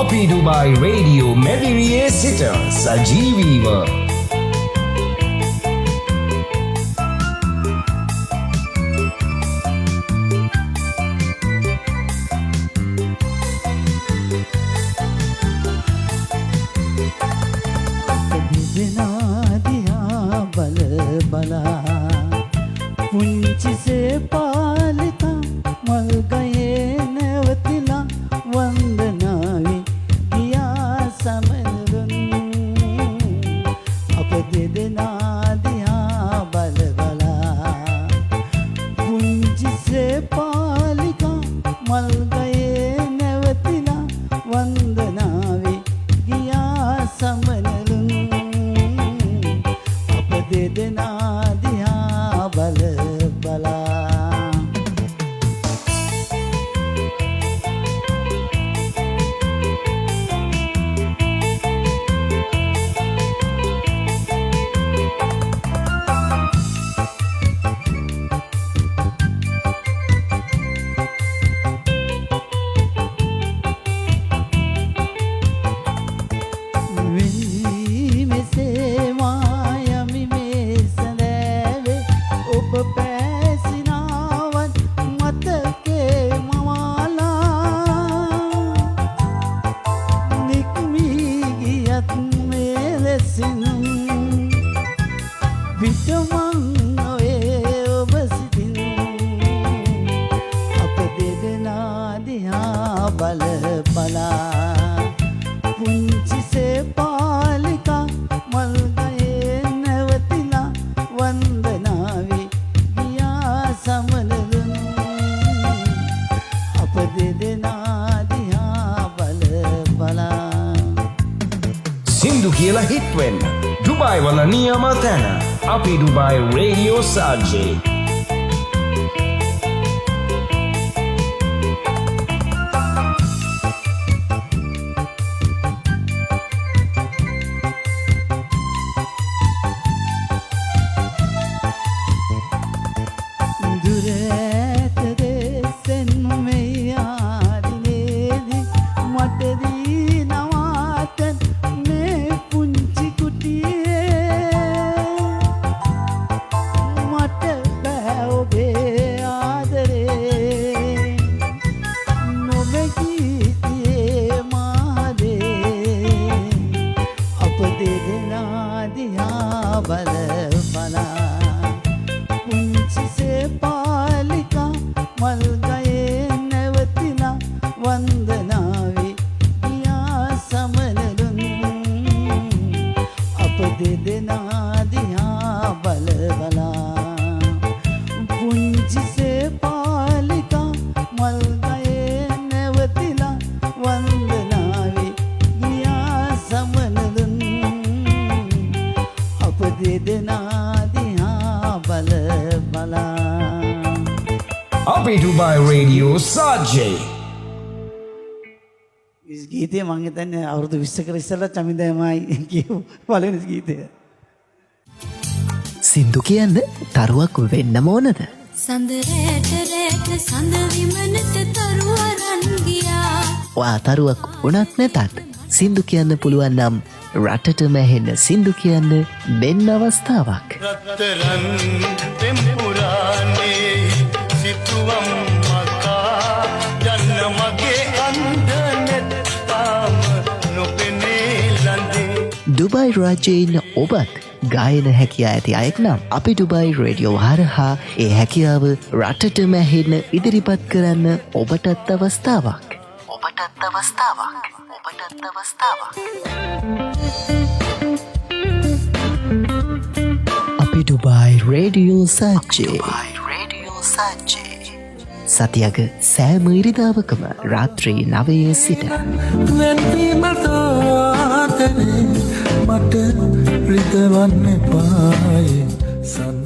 අපි Dubai radio මැදිරියේ සිට සජීවීව සින්දු කියලා හිට් වෙන්න ඩුබායි වල නියම තැන අපි ඩුබායි රේඩියෝ සාජේ අපි ඩුබායි රේඩියෝ සාජේ ඉස් ගීතය මං හිතන්නේ අවුරුදු 20කට ඉස්සෙල්ලා චමින්දමයි කියපු පළවෙනි ගීතය. සින්දු කියන්න තරුවක් වෙන්න ඕනද? සඳ රැට සඳ විමනට තරුවරන් ගියා. ඔයා තරුවක් වුණත් නැතත් සින්දු කියන්න පුළුවන් නම් රටටම ඇහෙන්න සින්දු කියන්න දෙන්න අවස්ථාවක්. රත්තරන් පෙම්පුරානේ සිතුවම් මකා යන්න මගේ අන්දනෙත් තාම නොපෙනේ ලඳේ. ඩුබායි රාජ්‍යයේ ඉන්න ඔබත් ගායන හැකියාව ඇති අයෙක් නම් අපි ඩුබායි රේඩියෝ හරහා ඒ හැකියාව රටටම ඇහෙන්න ඉදිරිපත් කරන්න ඔබටත් අවස්ථාවක්. අපි ඩුබායි රේඩියෝ සාජේ සතියක සෑම ඉරිදාවකම රාත්‍රී 9 සිට මට රිදවන්න පාය සඳ